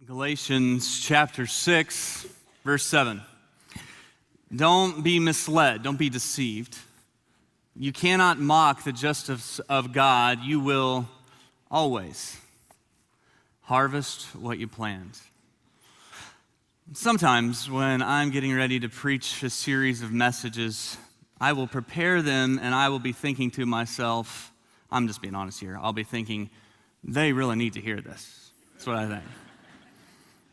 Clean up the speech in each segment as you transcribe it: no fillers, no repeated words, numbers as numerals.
Galatians chapter 6, verse 7. Don't be misled, don't be deceived. You cannot mock the justice of God. You will always harvest what you plant. Sometimes when I'm getting ready to preach a series of messages, I will prepare them and I will be thinking to myself, I'm just being honest here, I'll be thinking, they really need to hear this. That's what I think.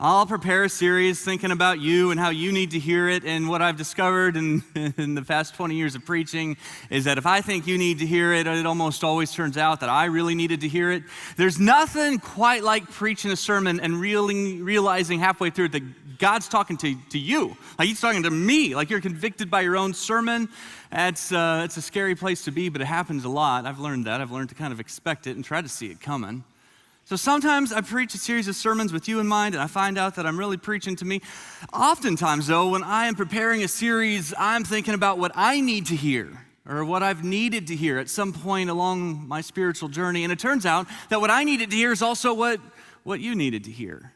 I'll prepare a series thinking about you and how you need to hear it, and what I've discovered in the past 20 years of preaching is that if I think you need to hear it, it almost always turns out that I really needed to hear it. There's nothing quite like preaching a sermon and realizing halfway through that God's talking to you, like He's talking to me, like you're convicted by your own sermon. It's a scary place to be, but it happens a lot. I've learned that. I've learned to kind of expect it and try to see it coming. So sometimes I preach a series of sermons with you in mind, and I find out that I'm really preaching to me. Oftentimes, though, when I am preparing a series, I'm thinking about what I need to hear, or what I've needed to hear at some point along my spiritual journey. And it turns out that what I needed to hear is also what you needed to hear.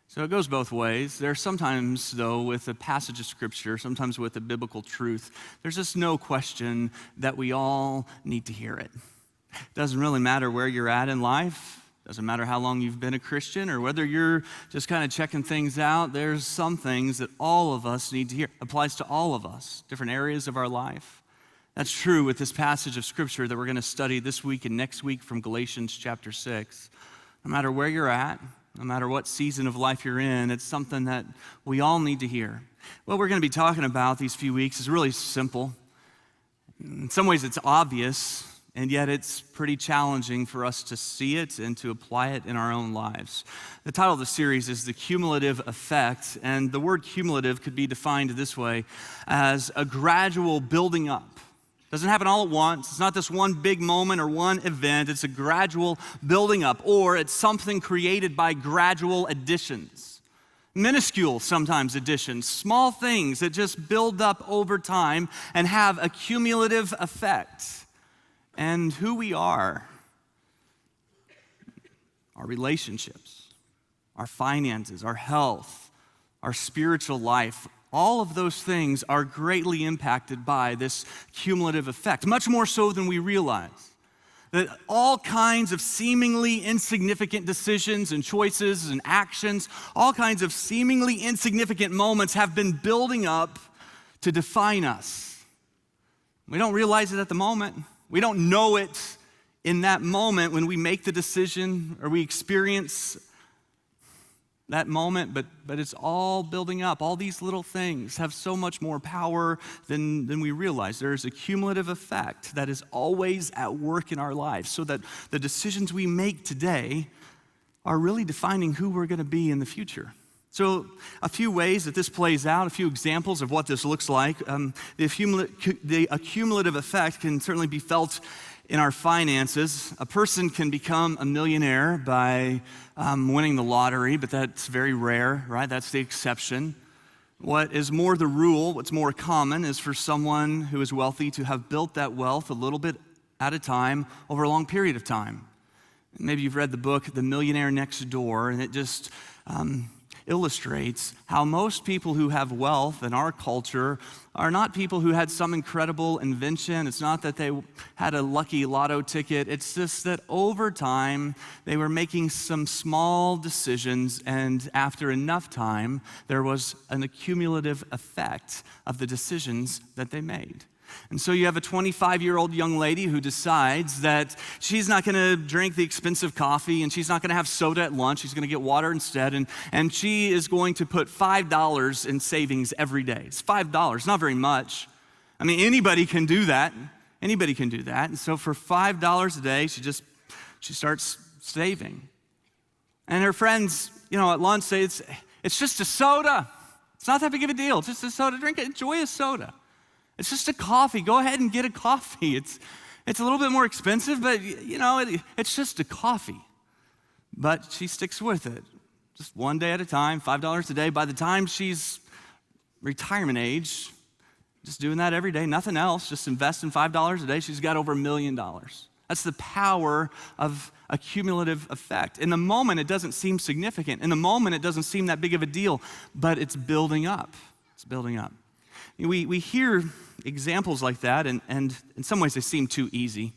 So it goes both ways. There's sometimes, though, with a passage of Scripture, sometimes with a biblical truth, there's just no question that we all need to hear it. It doesn't really matter where you're at in life. Doesn't matter how long you've been a Christian or whether you're just kind of checking things out. There's some things that all of us need to hear. Applies to all of us, different areas of our life. That's true with this passage of Scripture that we're going to study this week and next week from Galatians chapter 6. No matter where you're at, no matter what season of life you're in, it's something that we all need to hear. What we're going to be talking about these few weeks is really simple. In some ways it's obvious, and yet it's pretty challenging for us to see it and to apply it in our own lives. The title of the series is The Cumulative Effect, and the word cumulative could be defined this way, as a gradual building up. It doesn't happen all at once. It's not this one big moment or one event. It's a gradual building up, or it's something created by gradual additions. Minuscule, sometimes, additions, small things that just build up over time and have a cumulative effect. And who we are, our relationships, our finances, our health, our spiritual life, all of those things are greatly impacted by this cumulative effect, much more so than we realize. That all kinds of seemingly insignificant decisions and choices and actions, all kinds of seemingly insignificant moments have been building up to define us. We don't realize it at the moment. We don't know it in that moment when we make the decision or we experience that moment, but it's all building up. All these little things have so much more power than we realize. There's a cumulative effect that is always at work in our lives, so that the decisions we make today are really defining who we're going to be in the future. So a few ways that this plays out, a few examples of what this looks like. The cumulative effect can certainly be felt in our finances. A person can become a millionaire by winning the lottery, but that's very rare, right? That's the exception. What is more the rule, what's more common, is for someone who is wealthy to have built that wealth a little bit at a time over a long period of time. Maybe you've read the book, The Millionaire Next Door, and it just illustrates how most people who have wealth in our culture are not people who had some incredible invention. It's not that they had a lucky lotto ticket. It's just that over time, they were making some small decisions, and after enough time, there was an accumulative effect of the decisions that they made. And so you have a 25-year-old young lady who decides that she's not going to drink the expensive coffee, and she's not going to have soda at lunch. She's going to get water instead, and she is going to put $5 in savings every day. It's $5, not very much. I mean, anybody can do that. Anybody can do that. And so for $5 a day, she starts saving. And her friends, at lunch say, it's just a soda. It's not that big of a deal. It's just a soda. Drink it. Enjoy a soda. It's just a coffee. Go ahead and get a coffee. It's a little bit more expensive, but it's just a coffee. But she sticks with it, just one day at a time, $5 a day. By the time she's retirement age, just doing that every day, nothing else, just investing $5 a day, she's got over $1 million. That's the power of a cumulative effect. In the moment, it doesn't seem significant. In the moment, it doesn't seem that big of a deal, but it's building up. It's building up. We hear examples like that, and in some ways they seem too easy.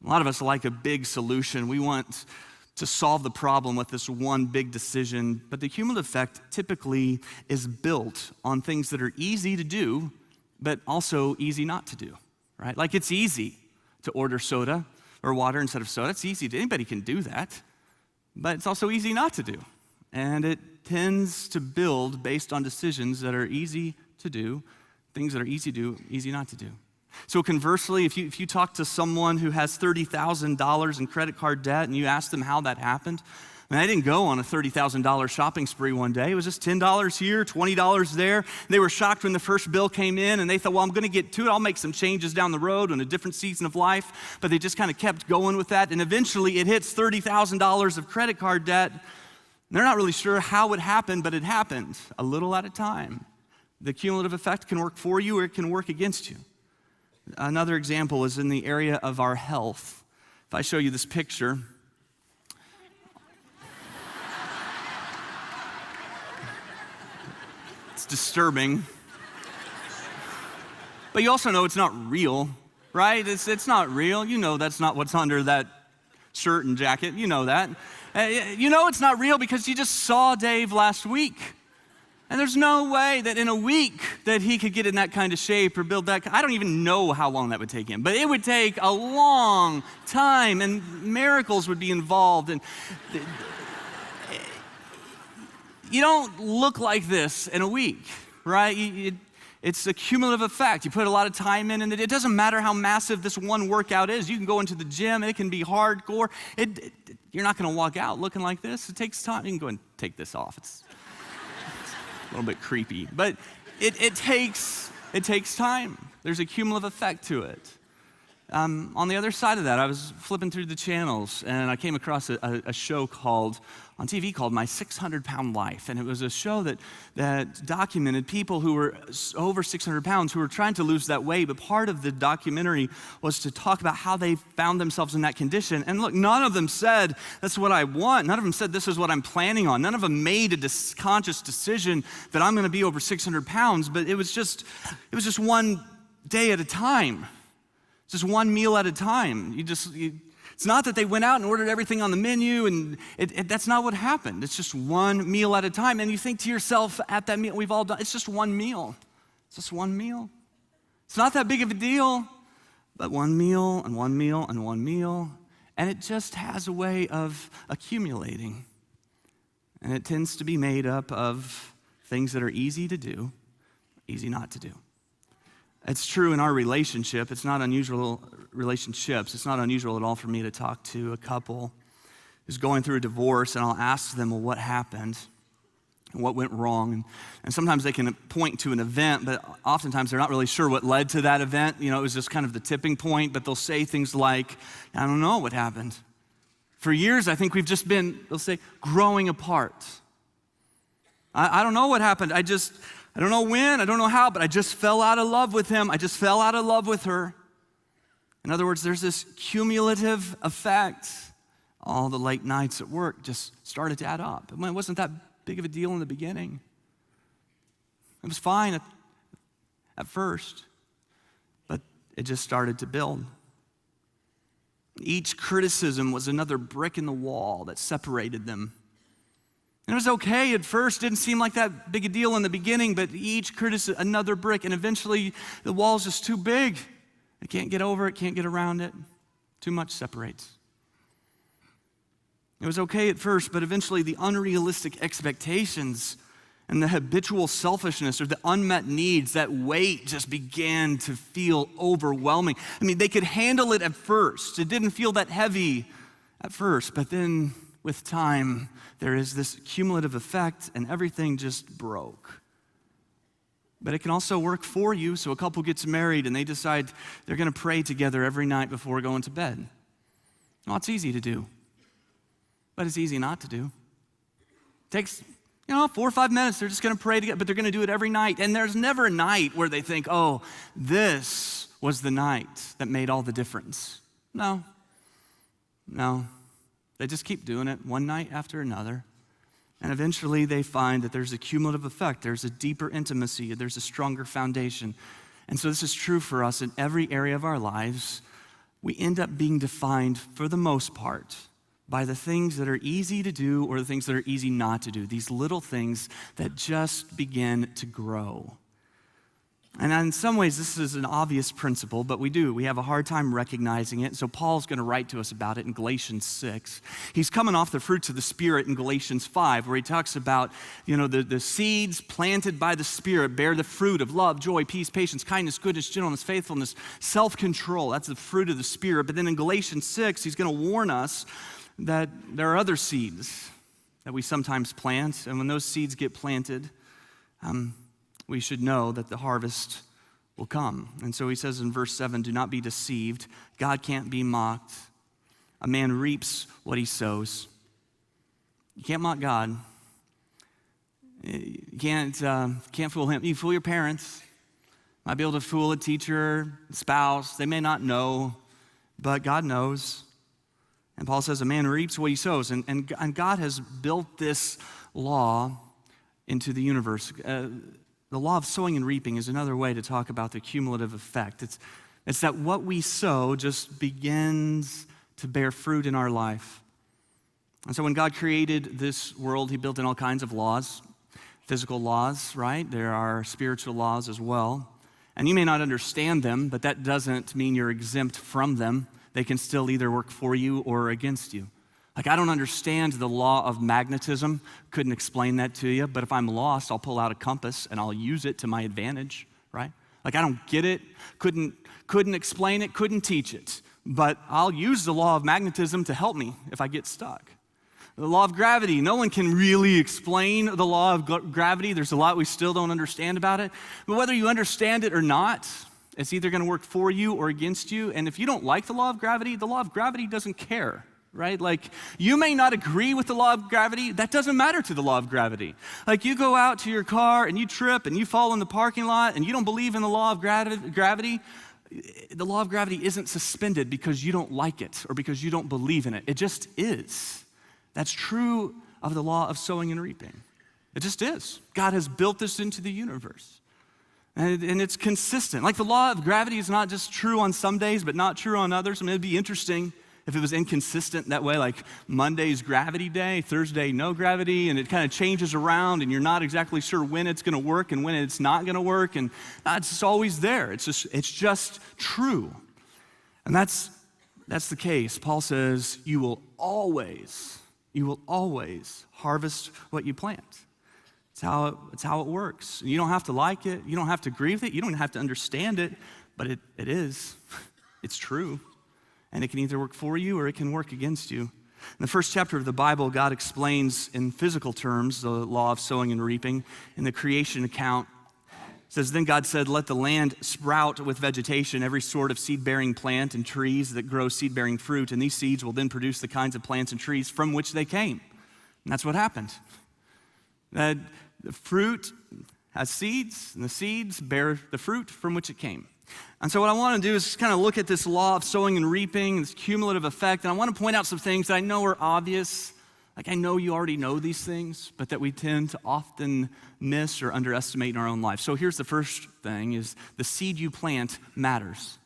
A lot of us like a big solution. We want to solve the problem with this one big decision, but the cumulative effect typically is built on things that are easy to do, but also easy not to do, right? Like it's easy to order soda or water instead of soda. It's easy. Anybody can do that, but it's also easy not to do. And it tends to build based on decisions that are easy to do, things that are easy to do, easy not to do. So conversely, if you talk to someone who has $30,000 in credit card debt and you ask them how that happened, I mean, I didn't go on a $30,000 shopping spree one day. It was just $10 here, $20 there. They were shocked when the first bill came in, and they thought, well, I'm going to get to it. I'll make some changes down the road in a different season of life. But they just kind of kept going with that, and eventually it hits $30,000 of credit card debt. They're not really sure how it happened, but it happened a little at a time. The cumulative effect can work for you or it can work against you. Another example is in the area of our health. If I show you this picture, it's disturbing. But you also know it's not real, right? It's not real. You know that's not what's under that shirt and jacket. You know that. You know it's not real because you just saw Dave last week. And there's no way that in a week that he could get in that kind of shape or build that. I don't even know how long that would take him, but it would take a long time and miracles would be involved. And you don't look like this in a week, right? It's a cumulative effect. You put a lot of time in, and it doesn't matter how massive this one workout is. You can go into the gym, and it can be hardcore. You're not going to walk out looking like this. It takes time. You can go and take this off. It's a little bit creepy, but it takes time. There's a cumulative effect to it. On the other side of that, I was flipping through the channels, and I came across a show on TV called My 600-Pound Life, and it was a show that documented people who were over 600 pounds who were trying to lose that weight, but part of the documentary was to talk about how they found themselves in that condition. And look, none of them said, that's what I want. None of them said, this is what I'm planning on. None of them made a conscious decision that I'm gonna be over 600 pounds, but it was just one day at a time. Just one meal at a time. It's not that they went out and ordered everything on the menu, and that's not what happened. It's just one meal at a time. And you think to yourself at that meal, we've all done, it's just one meal. It's just one meal. It's not that big of a deal, but one meal and one meal and one meal. And it just has a way of accumulating. And it tends to be made up of things that are easy to do, easy not to do. It's true in our relationship. It's not unusual relationships. It's not unusual at all for me to talk to a couple who's going through a divorce, and I'll ask them, well, what happened? And what went wrong? And sometimes they can point to an event, but oftentimes they're not really sure what led to that event. You know, it was just kind of the tipping point, but they'll say things like, I don't know what happened. For years, I think we've just been, they'll say, growing apart. I don't know what happened. I don't know when, I don't know how, but I just fell out of love with him. I just fell out of love with her. In other words, there's this cumulative effect. All the late nights at work just started to add up. It wasn't that big of a deal in the beginning. It was fine at first, but it just started to build. Each criticism was another brick in the wall that separated them. And it was okay at first, didn't seem like that big a deal in the beginning, but each criticism, another brick, and eventually the wall's just too big. I can't get over it, can't get around it. Too much separates. It was okay at first, but eventually the unrealistic expectations and the habitual selfishness or the unmet needs, that weight just began to feel overwhelming. I mean, they could handle it at first. It didn't feel that heavy at first, but then with time, there is this cumulative effect and everything just broke. But it can also work for you. So a couple gets married and they decide they're gonna pray together every night before going to bed. Well, it's easy to do, but it's easy not to do. It takes 4 or 5 minutes, they're just gonna pray together, but they're gonna do it every night. And there's never a night where they think, oh, this was the night that made all the difference. No. They just keep doing it one night after another. And eventually they find that there's a cumulative effect. There's a deeper intimacy. There's a stronger foundation. And so this is true for us in every area of our lives. We end up being defined, for the most part, by the things that are easy to do or the things that are easy not to do. These little things that just begin to grow. And in some ways, this is an obvious principle, but we have a hard time recognizing it. So Paul's going to write to us about it in Galatians 6. He's coming off the fruits of the Spirit in Galatians 5, where he talks about, the seeds planted by the Spirit bear the fruit of love, joy, peace, patience, kindness, goodness, gentleness, faithfulness, self-control. That's the fruit of the Spirit. But then in Galatians 6, he's going to warn us that there are other seeds that we sometimes plant, and when those seeds get planted, we should know that the harvest will come. And so he says in verse 7, do not be deceived. God can't be mocked. A man reaps what he sows. You can't mock God. You can't fool him. You can fool your parents. Might be able to fool a teacher, spouse. They may not know, but God knows. And Paul says a man reaps what he sows. And God has built this law into the universe. The law of sowing and reaping is another way to talk about the cumulative effect. It's that what we sow just begins to bear fruit in our life. And so when God created this world, he built in all kinds of laws, physical laws, right? There are spiritual laws as well. And you may not understand them, but that doesn't mean you're exempt from them. They can still either work for you or against you. Like, I don't understand the law of magnetism, couldn't explain that to you, but if I'm lost, I'll pull out a compass and I'll use it to my advantage, right? Like, I don't get it, couldn't explain it, couldn't teach it, but I'll use the law of magnetism to help me if I get stuck. The law of gravity, no one can really explain the law of gravity. There's a lot we still don't understand about it, but whether you understand it or not, it's either gonna work for you or against you, and if you don't like the law of gravity doesn't care. Right? Like, you may not agree with the law of gravity. That doesn't matter to the law of gravity. Like, you go out to your car and you trip and you fall in the parking lot and you don't believe in the law of gravity. The law of gravity isn't suspended because you don't like it or because you don't believe in it. It just is. That's true of the law of sowing and reaping. It just is. God has built this into the universe. And it's consistent. Like, the law of gravity is not just true on some days, but not true on others. I mean, it'd be interesting if it was inconsistent that way, like Monday's gravity day, Thursday no gravity, and it kind of changes around and you're not exactly sure when it's gonna work and when it's not gonna work, and it's just always there. It's just true. And that's the case. Paul says, you will always harvest what you plant. It's how it works. You don't have to like it, you don't have to agree with it, you don't have to understand it, but it is. It's true. And it can either work for you or it can work against you. In the first chapter of the Bible, God explains in physical terms the law of sowing and reaping. In the creation account, it says, then God said, let the land sprout with vegetation, every sort of seed-bearing plant and trees that grow seed-bearing fruit, and these seeds will then produce the kinds of plants and trees from which they came. And that's what happened. The fruit has seeds, and the seeds bear the fruit from which it came. And so what I want to do is kind of look at this law of sowing and reaping, this cumulative effect, and I want to point out some things that I know are obvious. Like, I know you already know these things, but that we tend to often miss or underestimate in our own life. So here's the first thing, is the seed you plant matters.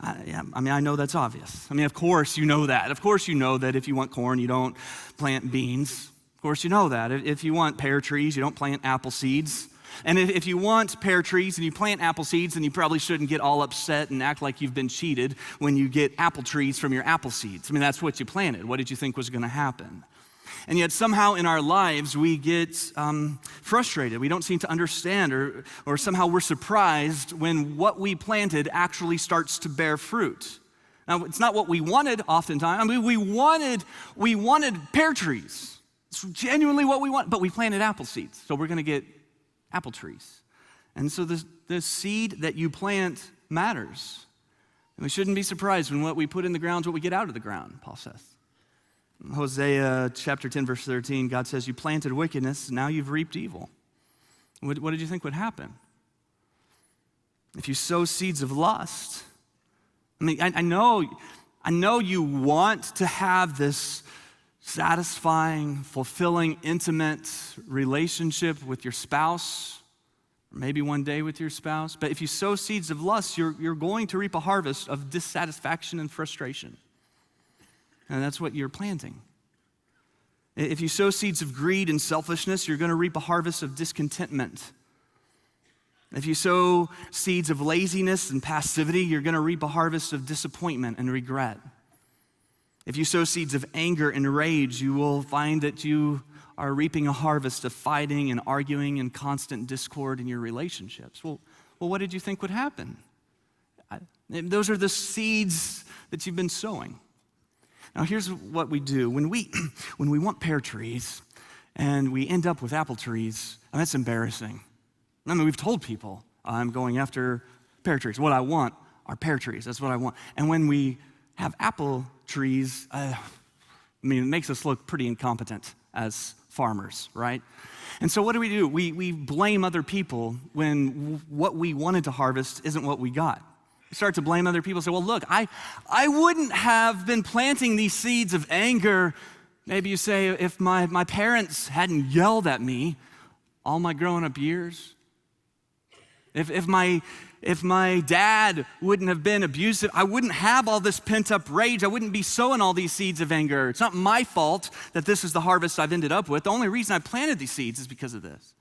I know that's obvious. Of course you know that. Of course you know that if you want corn, you don't plant beans. Of course you know that. If you want pear trees, you don't plant apple seeds. And if you want pear trees and you plant apple seeds, then you probably shouldn't get all upset and act like you've been cheated when you get apple trees from your apple seeds. That's what you planted. What did you think was going to happen? And yet somehow in our lives we get frustrated. We don't seem to understand, or somehow we're surprised when what we planted actually starts to bear fruit. Now, it's not what we wanted oftentimes. We wanted pear trees. It's genuinely what we want, but we planted apple seeds. So we're going to get apple trees. And so the seed that you plant matters. And we shouldn't be surprised when what we put in the ground is what we get out of the ground, Paul says. In Hosea chapter 10, verse 13, God says, you planted wickedness, now you've reaped evil. What did you think would happen? If you sow seeds of lust, I I know you want to have this satisfying, fulfilling, intimate relationship with your spouse, or maybe one day with your spouse. But if you sow seeds of lust, you're going to reap a harvest of dissatisfaction and frustration. And that's what you're planting. If you sow seeds of greed and selfishness, you're going to reap a harvest of discontentment. If you sow seeds of laziness and passivity, you're going to reap a harvest of disappointment and regret. If you sow seeds of anger and rage, you will find that you are reaping a harvest of fighting and arguing and constant discord in your relationships. Well, what did you think would happen? Those are the seeds that you've been sowing. Now, here's what we do. When we want pear trees and we end up with apple trees, and that's embarrassing. I mean, we've told people, I'm going after pear trees. What I want are pear trees. That's what I want. And when we have apple trees, it makes us look pretty incompetent as farmers, right? And so what do? We blame other people when what we wanted to harvest isn't what we got. We start to blame other people, say, well, look, I wouldn't have been planting these seeds of anger. Maybe you say, if my parents hadn't yelled at me all my growing up years, if my dad wouldn't have been abusive, I wouldn't have all this pent-up rage. I wouldn't be sowing all these seeds of anger. It's not my fault that this is the harvest I've ended up with. The only reason I planted these seeds is because of this.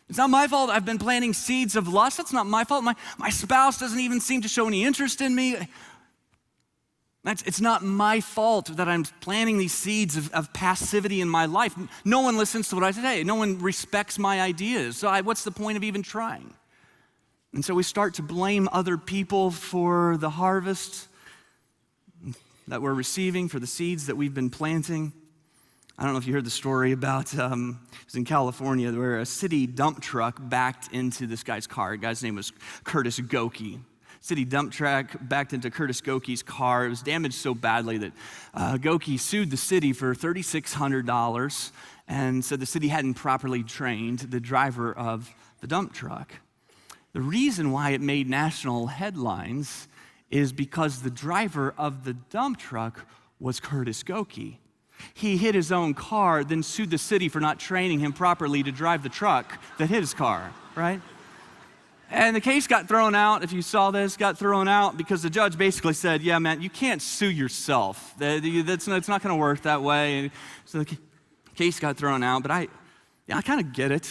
It's not my fault I've been planting seeds of lust. That's not my fault. My spouse doesn't even seem to show any interest in me. It's not my fault that I'm planting these seeds of passivity in my life. No one listens to what I say. No one respects my ideas. So what's the point of even trying? And so we start to blame other people for the harvest that we're receiving, for the seeds that we've been planting. I don't know if you heard the story about, it was in California, where a city dump truck backed into this guy's car. The guy's name was Curtis Goki. City dump truck backed into Curtis Goki's car. It was damaged so badly that Goki sued the city for $3,600 and said the city hadn't properly trained the driver of the dump truck. The reason why it made national headlines is because the driver of the dump truck was Curtis Goki. He hit his own car, then sued the city for not training him properly to drive the truck that hit his car, right? And the case got thrown out, if you saw this, got thrown out because the judge basically said, yeah, man, you can't sue yourself. It's not going to work that way. So the case got thrown out, but I kind of get it.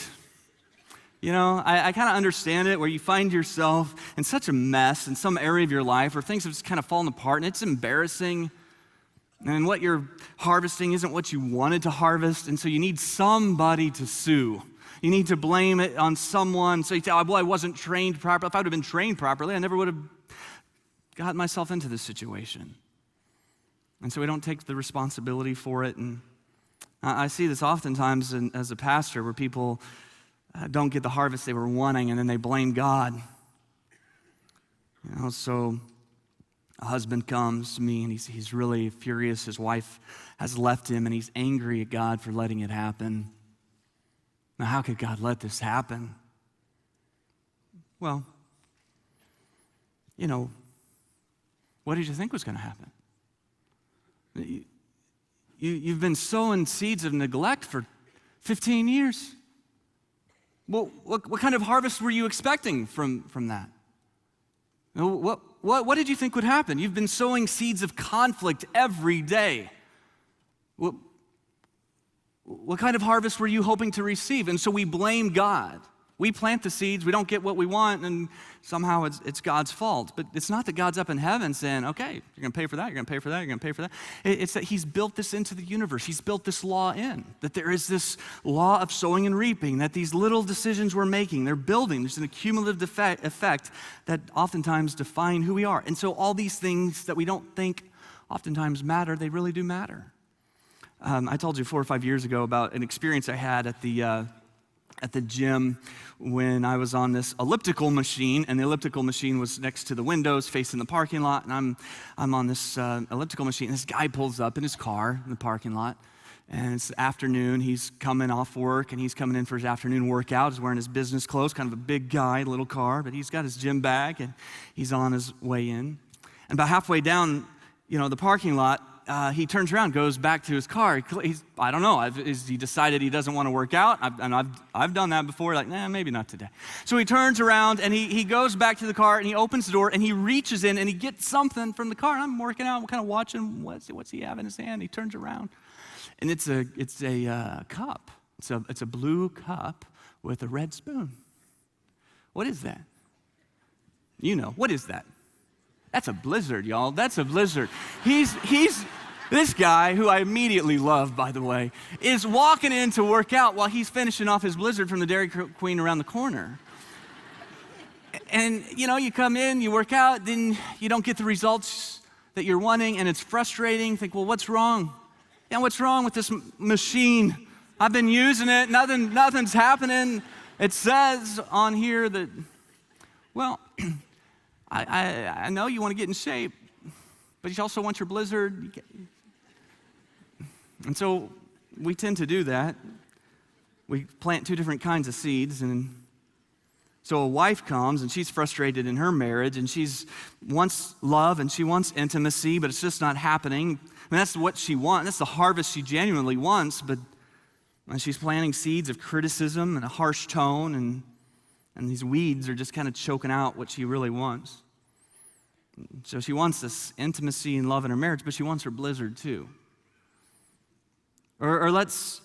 You know, I kind of understand it, where you find yourself in such a mess in some area of your life where things have just kind of fallen apart, and it's embarrassing. And what you're harvesting isn't what you wanted to harvest, and so you need somebody to sue. You need to blame it on someone. So you say, well, I wasn't trained properly. If I would have been trained properly, I never would have gotten myself into this situation. And so we don't take the responsibility for it. And I see this oftentimes as a pastor, where people don't get the harvest they were wanting, and then they blame God. You know, so a husband comes to me, and he's really furious. His wife has left him, and he's angry at God for letting it happen. Now, how could God let this happen? Well, you know, what did you think was going to happen? You've been sowing seeds of neglect for 15 years. Well, what kind of harvest were you expecting from that? What did you think would happen? You've been sowing seeds of conflict every day. What kind of harvest were you hoping to receive? And so we blame God. We plant the seeds, we don't get what we want, and somehow it's God's fault. But it's not that God's up in heaven saying, okay, you're going to pay for that, you're going to pay for that, you're going to pay for that. It's that he's built this into the universe. He's built this law in, that there is this law of sowing and reaping, that these little decisions we're making, they're building. There's an cumulative effect that oftentimes define who we are. And so all these things that we don't think oftentimes matter, they really do matter. I told you 4 or 5 years ago about an experience I had at the gym when I was on this elliptical machine, and the elliptical machine was next to the windows facing the parking lot, and I'm on this elliptical machine, and this guy pulls up in his car in the parking lot, and it's afternoon. He's coming off work, and he's coming in for his afternoon workout. He's wearing his business clothes, kind of a big guy, little car, but he's got his gym bag, and he's on his way in. And about halfway down the parking lot, he turns around, goes back to his car. I don't know, he decided he doesn't want to work out? I've done that before, like, maybe not today. So he turns around and he goes back to the car and he opens the door and he reaches in and he gets something from the car. And I'm working out, I'm kind of watching, what's he have in his hand? He turns around and it's a cup. It's a blue cup with a red spoon. What is that? What is that? That's a blizzard, y'all. That's a blizzard. This guy, who I immediately love, by the way, is walking in to work out while he's finishing off his blizzard from the Dairy Queen around the corner. And, you come in, you work out, then you don't get the results that you're wanting, and it's frustrating. You think, well, what's wrong? Yeah, what's wrong with this machine? I've been using it. Nothing's happening. It says on here that, well, I know you want to get in shape, but you also want your blizzard. And so we tend to do that. We plant two different kinds of seeds. And so a wife comes and she's frustrated in her marriage and she wants love and she wants intimacy, but it's just not happening. I mean, that's what she wants. That's the harvest she genuinely wants, but she's planting seeds of criticism and a harsh tone, and these weeds are just kind of choking out what she really wants. So she wants this intimacy and love in her marriage, but she wants her blizzard too. Or let's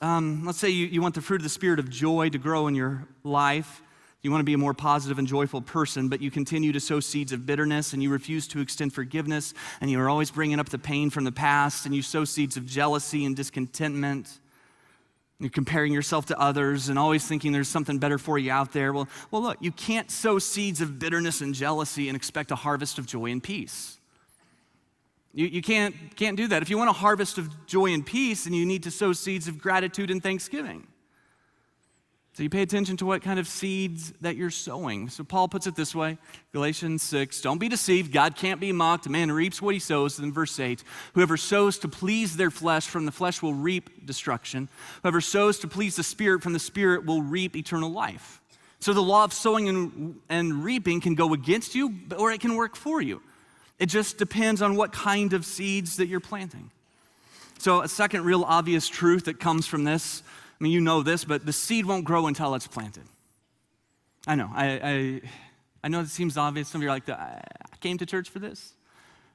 say you want the fruit of the Spirit of joy to grow in your life. You want to be a more positive and joyful person, but you continue to sow seeds of bitterness and you refuse to extend forgiveness and you are always bringing up the pain from the past and you sow seeds of jealousy and discontentment. You're comparing yourself to others and always thinking there's something better for you out there. Well, look, you can't sow seeds of bitterness and jealousy and expect a harvest of joy and peace. You can't do that. If you want a harvest of joy and peace, then you need to sow seeds of gratitude and thanksgiving. So you pay attention to what kind of seeds that you're sowing. So Paul puts it this way, Galatians 6, don't be deceived, God can't be mocked. A man reaps what he sows. And then verse 8, whoever sows to please their flesh, from the flesh will reap destruction. Whoever sows to please the Spirit, from the Spirit will reap eternal life. So the law of sowing and reaping can go against you, or it can work for you. It just depends on what kind of seeds that you're planting. So a second real obvious truth that comes from this, I mean, you know this, but the seed won't grow until it's planted. I know. I know it seems obvious. Some of you are like, I came to church for this.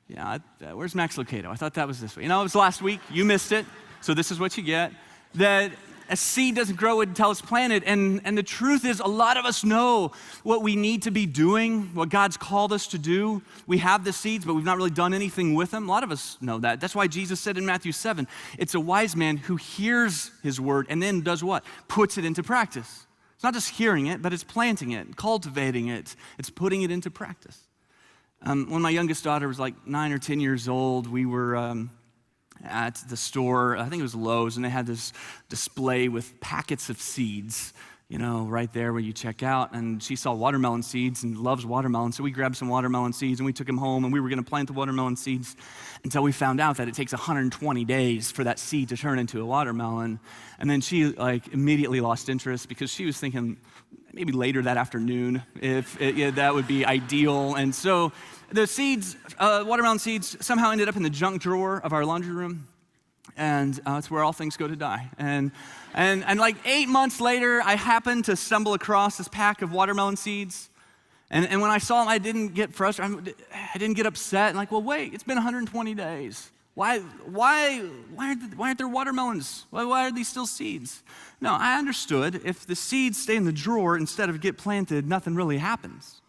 Yeah, where's Max Lucado? I thought that was this week. It was last week. You missed it. So this is what you get. That a seed doesn't grow until it's planted. And the truth is, a lot of us know what we need to be doing, what God's called us to do. We have the seeds, but we've not really done anything with them. A lot of us know that. That's why Jesus said in Matthew 7, it's a wise man who hears his word and then does what? Puts it into practice. It's not just hearing it, but it's planting it, cultivating it. It's putting it into practice. When my youngest daughter was like 9 or 10 years old, we were at the store, I think it was Lowe's, and they had this display with packets of seeds, right there where you check out. And she saw watermelon seeds and loves watermelon, so we grabbed some watermelon seeds and we took them home and we were going to plant the watermelon seeds until we found out that it takes 120 days for that seed to turn into a watermelon. And then she immediately lost interest because she was thinking maybe later that afternoon if that would be ideal. And so the seeds, watermelon seeds, somehow ended up in the junk drawer of our laundry room, and it's where all things go to die. And like 8 months later, I happened to stumble across this pack of watermelon seeds, and when I saw them, I didn't get frustrated. I didn't get upset. And like, well, wait, it's been 120 days. Why aren't there watermelons? Why are these still seeds? No, I understood. If the seeds stay in the drawer instead of get planted, nothing really happens.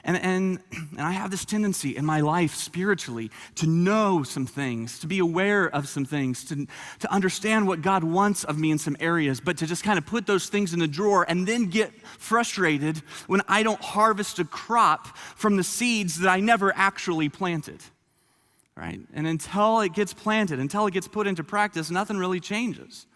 And I have this tendency in my life spiritually to know some things, to be aware of some things, to understand what God wants of me in some areas, but to just kind of put those things in the drawer and then get frustrated when I don't harvest a crop from the seeds that I never actually planted, right? And until it gets planted, until it gets put into practice, nothing really changes.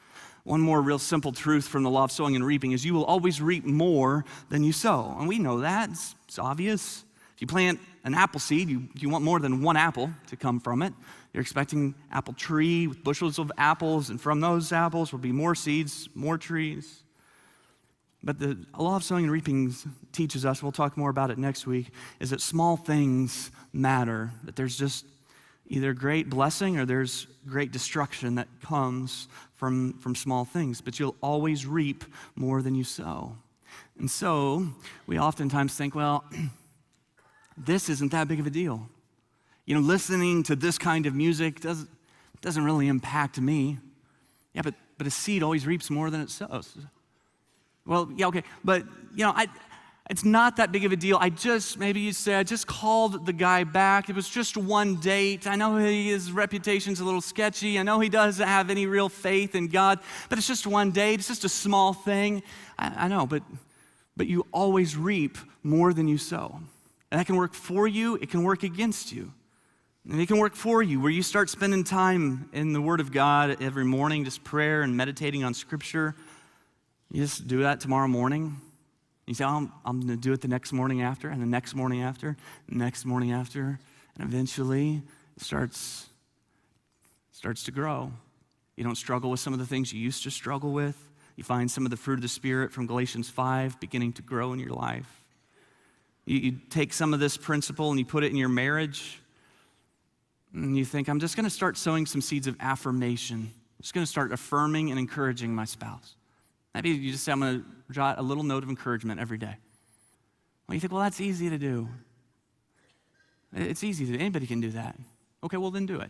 One more real simple truth from the law of sowing and reaping is you will always reap more than you sow. And we know that. It's obvious. If you plant an apple seed, you want more than one apple to come from it. You're expecting apple tree with bushels of apples, and from those apples will be more seeds, more trees. But the law of sowing and reaping teaches us, we'll talk more about it next week, is that small things matter, that there's just either great blessing or there's great destruction that comes from small things, but you'll always reap more than you sow. And so we oftentimes think, well, this isn't that big of a deal. Listening to this kind of music doesn't really impact me. Yeah, but a seed always reaps more than it sows. Well, yeah, okay, but it's not that big of a deal. Maybe you say, I just called the guy back. It was just one date. I know his reputation's a little sketchy. I know he doesn't have any real faith in God, but it's just one date. It's just a small thing. I know, but you always reap more than you sow. And that can work for you. It can work against you. And it can work for you where you start spending time in the Word of God every morning, just prayer and meditating on Scripture. You just do that tomorrow morning. You say, I'm going to do it the next morning after, and the next morning after, and the next morning after, and eventually it starts to grow. You don't struggle with some of the things you used to struggle with. You find some of the fruit of the Spirit from Galatians 5 beginning to grow in your life. You take some of this principle and you put it in your marriage, and you think, I'm just going to start sowing some seeds of affirmation. I'm just going to start affirming and encouraging my spouse. Maybe you just say, I'm going to jot a little note of encouragement every day. Well, you think, well, that's easy to do. It's easy to do. Anybody can do that. Okay, well, then do it.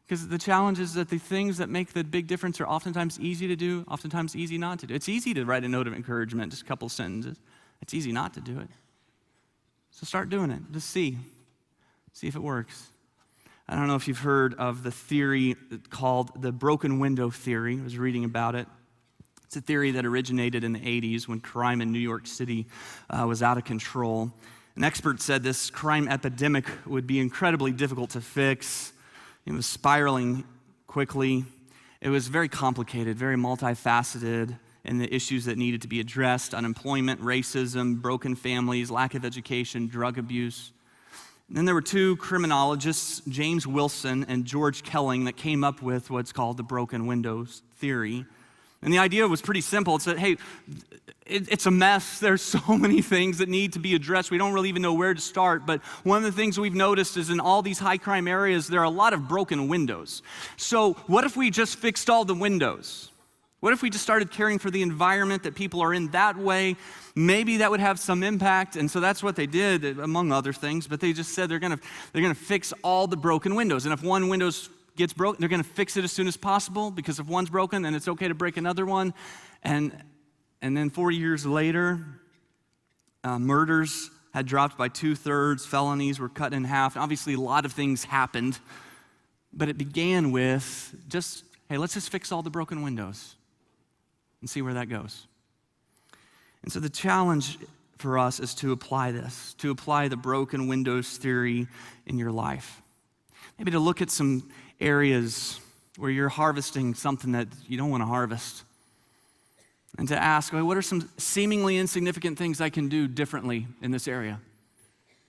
Because the challenge is that the things that make the big difference are oftentimes easy to do, oftentimes easy not to do. It's easy to write a note of encouragement, just a couple sentences. It's easy not to do it. So start doing it. Just see if it works. I don't know if you've heard of the theory called the broken window theory. I was reading about it. It's a theory that originated in the 80s when crime in New York City was out of control. An expert said this crime epidemic would be incredibly difficult to fix. It was spiraling quickly. It was very complicated, very multifaceted in the issues that needed to be addressed: unemployment, racism, broken families, lack of education, drug abuse. And then there were two criminologists, James Wilson and George Kelling, that came up with what's called the broken windows theory. And the idea was pretty simple. It's that, hey, it's a mess. There's so many things that need to be addressed. We don't really even know where to start. But one of the things we've noticed is in all these high crime areas, there are a lot of broken windows. So what if we just fixed all the windows? What if we just started caring for the environment that people are in that way? Maybe that would have some impact. And so that's what they did, among other things. But they just said they're gonna fix all the broken windows. And if one window gets broken, they're gonna fix it as soon as possible, because if one's broken, then it's okay to break another one. And then 40 years later, murders had dropped by 2/3, felonies were cut in half. And obviously, a lot of things happened. But it began with just, hey, let's just fix all the broken windows and see where that goes. And so the challenge for us is to apply this, to apply the broken windows theory in your life. Maybe to look at some areas where you're harvesting something that you don't want to harvest. And to ask, what are some seemingly insignificant things I can do differently in this area?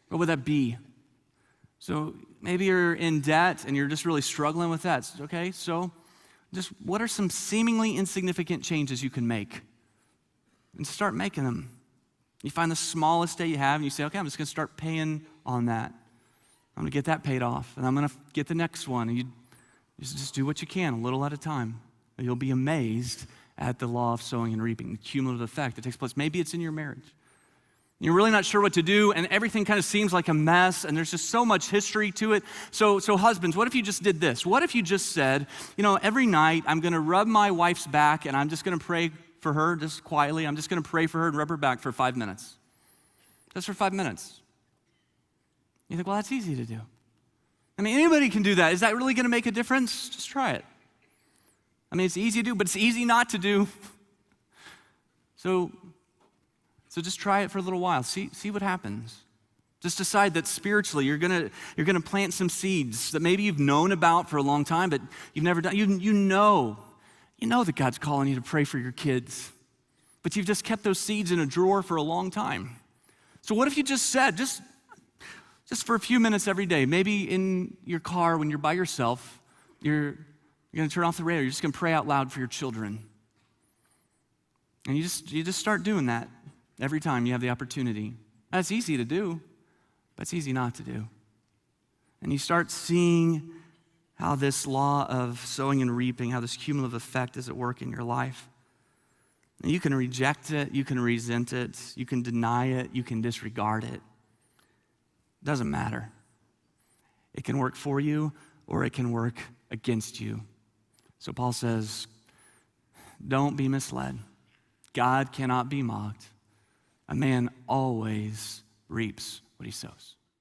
What would that be? So maybe you're in debt and you're just really struggling with that. Okay, so just what are some seemingly insignificant changes you can make? And start making them. You find the smallest debt you have and you say, okay, I'm just going to start paying on that. I'm going to get that paid off, and I'm going to get the next one. And you just do what you can, a little at a time. And you'll be amazed at the law of sowing and reaping, the cumulative effect that takes place. Maybe it's in your marriage. You're really not sure what to do, and everything kind of seems like a mess, and there's just so much history to it. So husbands, what if you just did this? What if you just said, every night I'm going to rub my wife's back, and I'm just going to pray for her, just quietly. I'm just going to pray for her and rub her back for 5 minutes. Just for 5 minutes. You think, well, that's easy to do. I mean, anybody can do that. Is that really going to make a difference? Just try it. I mean, it's easy to do, but it's easy not to do. So just try it for a little while. See what happens. Just decide that spiritually you're gonna plant some seeds that maybe you've known about for a long time, but you've never done. You know that God's calling you to pray for your kids, but you've just kept those seeds in a drawer for a long time. So what if you just said, just for a few minutes every day, maybe in your car when you're by yourself, you're going to turn off the radio, you're just going to pray out loud for your children. And you just start doing that every time you have the opportunity. That's easy to do, but it's easy not to do. And you start seeing how this law of sowing and reaping, how this cumulative effect is at work in your life. And you can reject it, you can resent it, you can deny it, you can disregard it. It doesn't matter. It can work for you or it can work against you. So Paul says, don't be misled. God cannot be mocked. A man always reaps what he sows.